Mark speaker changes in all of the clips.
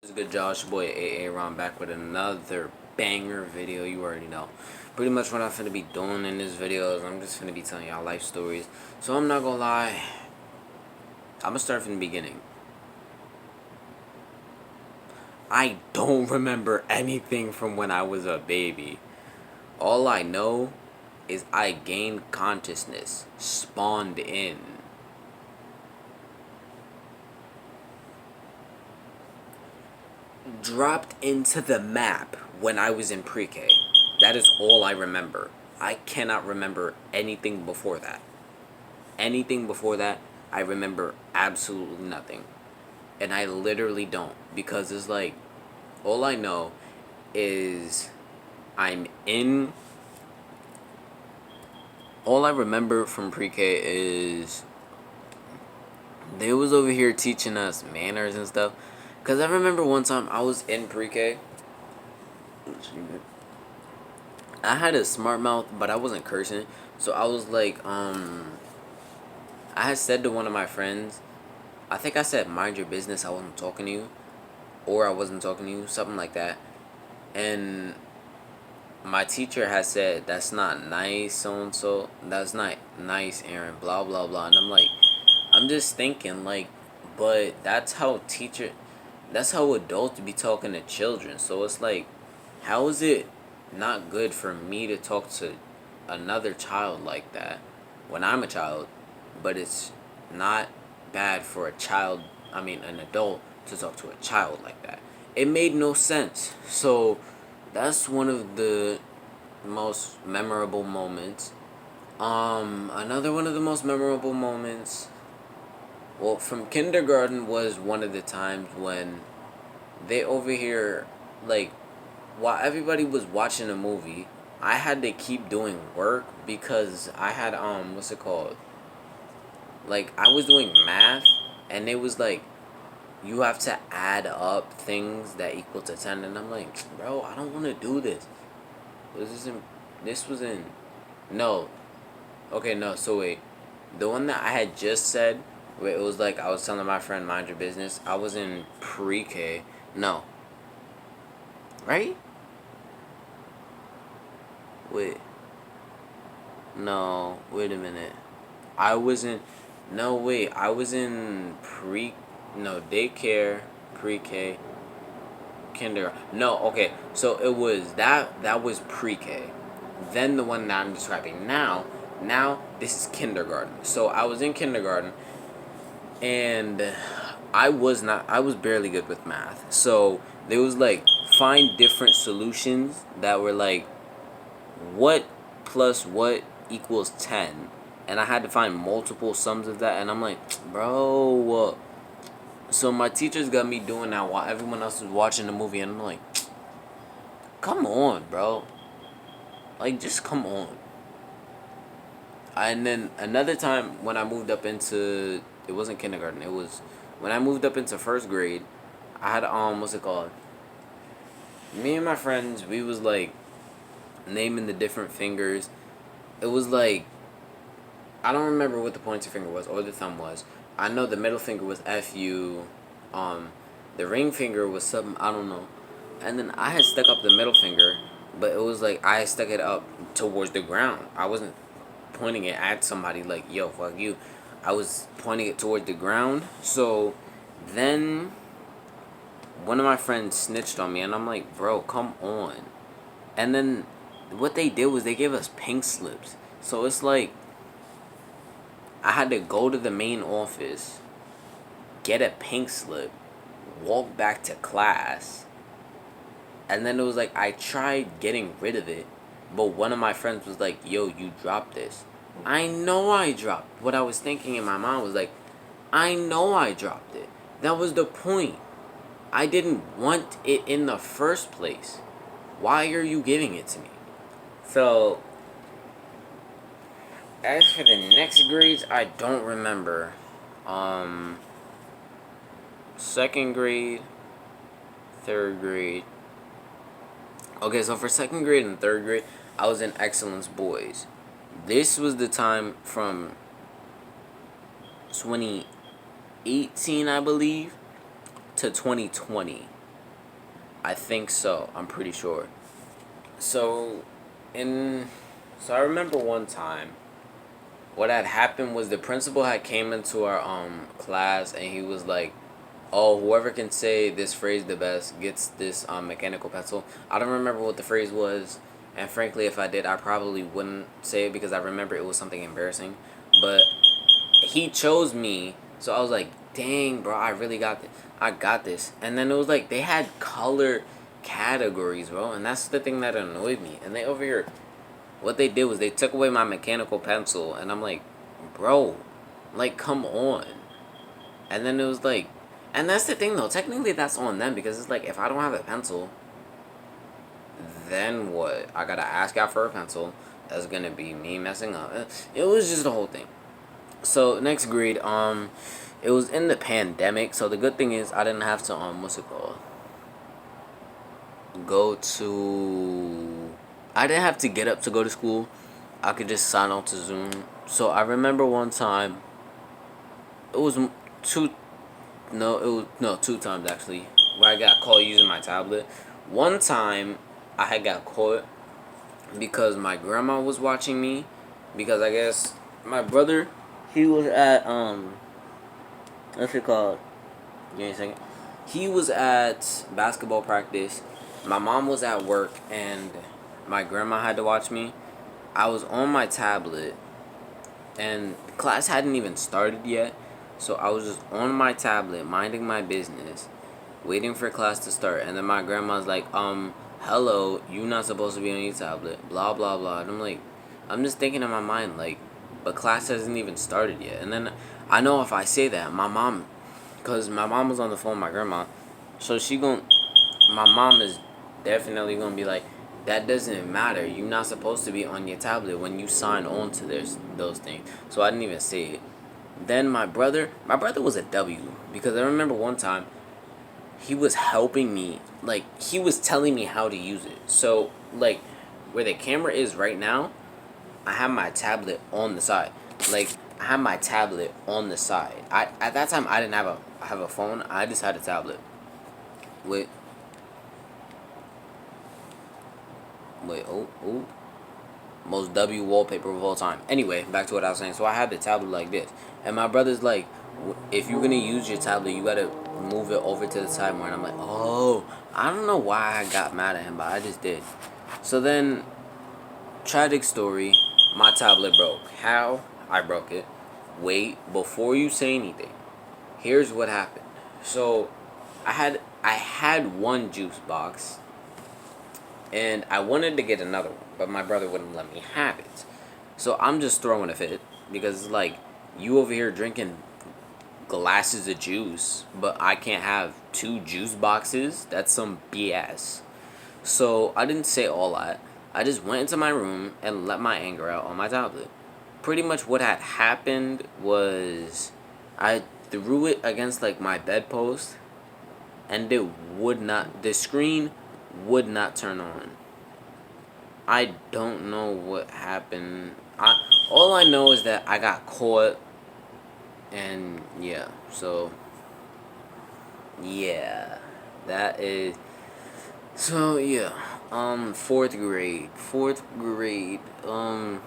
Speaker 1: It's good, Josh, boy AA Ron back with another banger video. You already know. Pretty much what I'm finna be doing in this video is I'm just finna be telling y'all life stories. So I'm not gonna lie, I'm gonna start from the beginning. I don't remember anything from when I was a baby. All I know is I gained consciousness, spawned in. Dropped into the map when I was in pre-K. That is all I remember. I cannot remember anything before that. Anything before that, I remember absolutely nothing. And I literally don't. Because it's like, all I know is I'm in. All I remember from pre-K is they was over here teaching us manners and stuff. Because I remember one time I was in pre-K. I had a smart mouth, but I wasn't cursing. So I was like, I had said to one of my friends, I think I said, mind your business, I wasn't talking to you. Or I wasn't talking to you, something like that. And my teacher had said, that's not nice, so-and-so. That's not nice, Aaron, blah, blah, blah. And I'm like, I'm just thinking, like, but that's how adults be talking to children. So it's like, how is it not good for me to talk to another child like that when I'm a child, but it's not bad for an adult to talk to a child like that? It made no sense. So that's one of the most memorable moments. Another one of the most memorable moments, well, from kindergarten was one of the times when they over here, like, while everybody was watching a movie, I had to keep doing work because I had, what's it called? Like, I was doing math, and it was like, you have to add up things that equal to 10, and I'm like, bro, I don't want to do this. This was in, no, okay, no, so wait, the one that I had just said, where it was like, I was telling my friend, mind your business, I was in pre-K, no, right? Wait, no, wait a minute, I was in, no, wait, I was in daycare, pre-K, kindergarten. No, okay. So it was that was pre-K. Then the one that I'm describing now this is kindergarten. So I was in kindergarten and I was barely good with math. So there was like find different solutions that were like what plus what equals 10, and I had to find multiple sums of that, and I'm like, bro, so my teachers got me doing that while everyone else was watching the movie, and I'm like, come on, bro. Like, just come on. And then another time when I moved up into, it wasn't kindergarten, it was when I moved up into first grade, I had, what's it called? Me and my friends, we was like naming the different fingers. It was like, I don't remember what the pointer finger was or the thumb was. I know the middle finger was FU. The ring finger was something, I don't know. And then I had stuck up the middle finger, but it was like I stuck it up towards the ground. I wasn't pointing it at somebody like, yo, fuck you. I was pointing it towards the ground. So then one of my friends snitched on me, and I'm like, bro, come on. And then what they did was they gave us pink slips. So it's like I had to go to the main office, get a pink slip, walk back to class, and then it was like I tried getting rid of it, but one of my friends was like, yo, you dropped this. I know I dropped. What I was thinking in my mind was like, I know I dropped it. That was the point. I didn't want it in the first place. Why are you giving it to me? So, as for the next grades, I don't remember. Second grade, third grade. Okay, so for second grade and third grade, I was in Excellence Boys. This was the time from 2018, I believe, to 2020. I think so. I'm pretty sure. So, in so I remember one time what had happened was the principal had came into our class and he was like, "Oh, whoever can say this phrase the best gets this mechanical pencil." I don't remember what the phrase was, and frankly, if I did, I probably wouldn't say it because I remember it was something embarrassing. But he chose me, so I was like, "Dang, bro, I really got this. I got this." And then it was like they had color categories, bro, and that's the thing that annoyed me. And they over here, what they did was they took away my mechanical pencil, and I'm like, "Bro, like come on." And then it was like, and that's the thing though. Technically, that's on them because it's like if I don't have a pencil, then what? I gotta ask out for a pencil. That's gonna be me messing up. It was just the whole thing. So next grade, it was in the pandemic. So the good thing is I didn't have to what's it called? Go to. I didn't have to get up to go to school. I could just sign on to Zoom. So I remember one time. It was two. No, it was no 2 times actually. Where I got caught using my tablet. One time, I had got caught because my grandma was watching me. Because I guess my brother, he was at what's it called? Give me a second. He was at basketball practice. My mom was at work, and my grandma had to watch me. I was on my tablet, and class hadn't even started yet. So I was just on my tablet, minding my business, waiting for class to start. And then my grandma's like, hello, you not supposed to be on your tablet, blah, blah, blah. And I'm like, I'm just thinking in my mind, like, but class hasn't even started yet. And then I know if I say that, my mom, because my mom was on the phone with my grandma, so my mom is definitely going to be like, that doesn't matter. You're not supposed to be on your tablet when you sign on to those things. So I didn't even say it. Then my brother was a W because I remember one time he was helping me, like he was telling me how to use it. So like where the camera is right now, I have my tablet on the side. Like I have my tablet on the side. I at that time I didn't have a phone. I just had a tablet. Wait, wait, oh, most W wallpaper of all time. Anyway, back to what I was saying. So I had the tablet like this, and my brother's like, if you're gonna use your tablet, you gotta move it over to the side more. And I'm like, oh, I don't know why I got mad at him, but I just did. So then, tragic story, my tablet broke. How? I broke it. Wait, before you say anything, here's what happened. So, I had one juice box and I wanted to get another one, but my brother wouldn't let me have it. So I'm just throwing a fit because it's like you over here drinking glasses of juice, but I can't have 2 juice boxes. That's some BS. So I didn't say all that. I just went into my room and let my anger out on my tablet. Pretty much what had happened was I threw it against like my bedpost and the screen would not turn on. I don't know what happened. All I know is that I got caught, and yeah. So yeah, that is. So yeah. Fourth grade. Fourth grade. I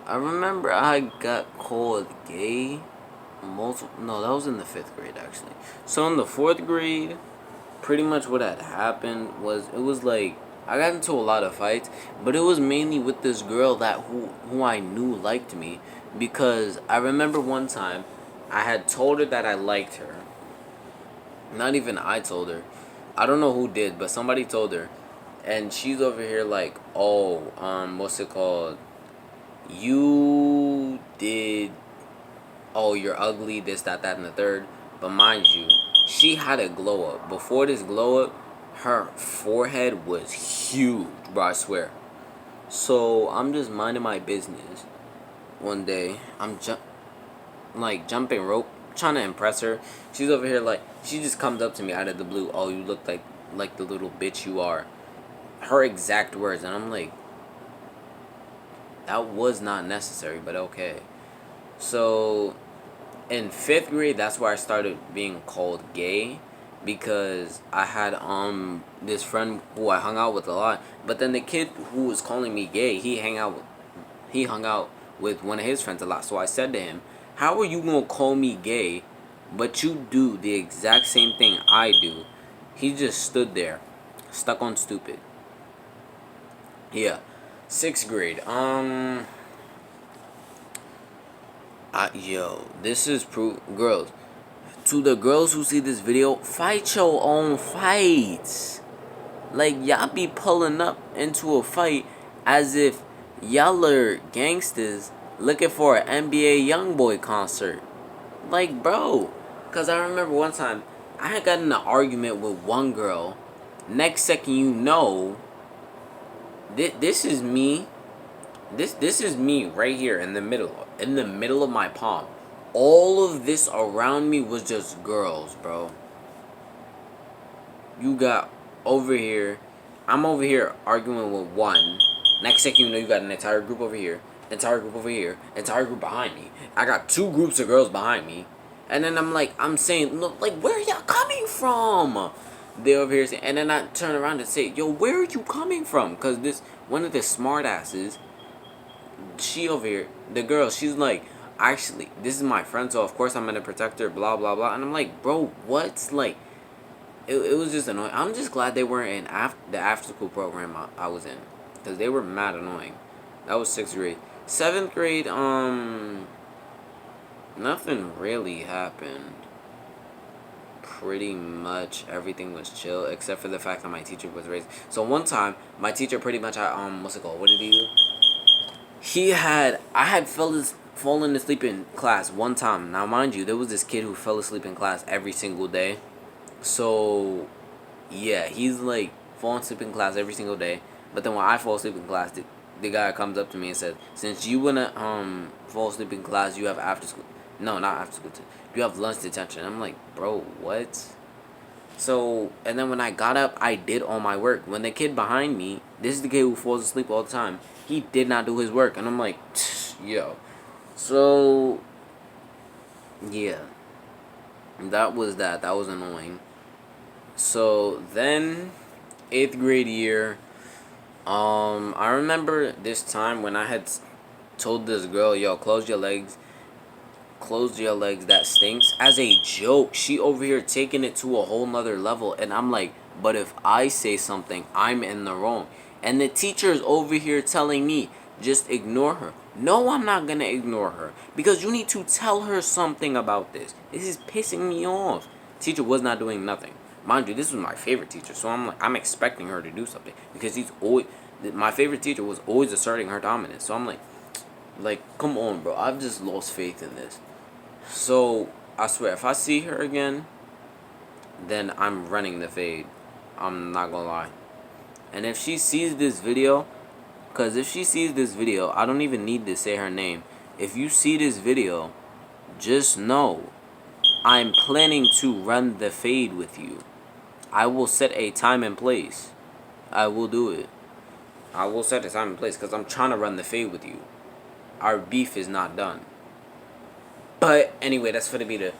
Speaker 1: remember I got called gay. Multiple. No, that was in the fifth grade actually. So in the fourth grade, pretty much what had happened was it was like I got into a lot of fights, but it was mainly with this girl that who I knew liked me because I remember one time I had told her that I liked her. Not even I told her. I don't know who did, but somebody told her. And she's over here like, "Oh, what's it called? You did you're ugly, this, that, and the third." But mind you, she had a glow up. Before this glow up, her forehead was huge, bro, I swear. So I'm just minding my business. One day, like jumping rope, trying to impress her. She's over here like she just comes up to me out of the blue. "Oh, you look like the little bitch you are." Her exact words, and I'm like, that was not necessary, but okay. So in fifth grade, that's where I started being called gay because I had this friend who I hung out with a lot, but then the kid who was calling me gay, he hung out with one of his friends a lot. So I said to him, "How are you gonna call me gay, but you do the exact same thing I do?" He just stood there, stuck on stupid. Yeah, sixth grade. This is proof, girls. To the girls who see this video, fight your own fights. Like, y'all be pulling up into a fight as if y'all are gangsters looking for an NBA YoungBoy concert. Like, bro. Because I remember one time, I had gotten in an argument with one girl. Next second, you know, this is me. This is me right here in the middle of my palm. All of this around me was just girls, bro. You got over here. I'm over here arguing with one. Next second you know, you got an entire group over here, entire group over here, entire group behind me. I got two groups of girls behind me. And then I'm saying, look, like, where are y'all coming from? They over here saying, and then I turn around and say, yo, where are you coming from? Because this, one of the smart asses, she over here, the girl, she's like, actually, this is my friend, so of course I'm gonna protect her, blah, blah, blah. And I'm like, bro, what's like, it was just annoying. I'm just glad they weren't in the after school program I was in, because they were mad annoying. That was sixth grade. Seventh grade, nothing really happened. Pretty much everything was chill, except for the fact that my teacher was raised. So one time, my teacher pretty much, what's it called? What did he do? I had fallen asleep in class one time. Now, mind you, there was this kid who fell asleep in class every single day. So, yeah, he's like falling asleep in class every single day. But then when I fall asleep in class, the guy comes up to me and says, "Since you wanna fall asleep in class, you have after school. No, not after school. You have lunch detention." I'm like, bro, what? So, and then when I got up, I did all my work. When the kid behind me, this is the kid who falls asleep all the time, he did not do his work. And I'm like, yo. So, yeah. That was that. That was annoying. So, then, 8th grade year, I remember this time when I had told this girl, yo, close your legs, that stinks, as a joke. She over here taking it to a whole nother level, and I'm like, but if I say something, I'm in the wrong. And the teacher's over here telling me, just ignore her. No, I'm not gonna ignore her, because you need to tell her something about this. This is pissing me off. Teacher was not doing nothing. Mind you, this was my favorite teacher, so I'm expecting her to do something, because my favorite teacher was always asserting her dominance. So I'm like, come on, bro. I've just lost faith in this. So, I swear, if I see her again, then I'm running the fade. I'm not gonna lie. And if she sees this video, because if she sees this video, I don't even need to say her name. If you see this video, just know I'm planning to run the fade with you. I will set a time and place. I will do it. I will set a time and place because I'm trying to run the fade with you. Our beef is not done. But anyway, that's gonna be the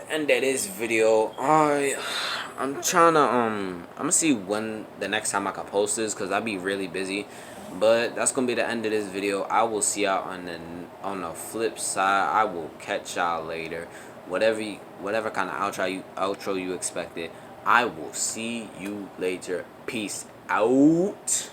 Speaker 1: end of this video. I'm trying to I'm gonna see when the next time I can post this, because I'll be really busy. But that's gonna be the end of this video. I will see y'all on the flip side. I will catch y'all later. Whatever kind of outro you expected. I will see you later. Peace out.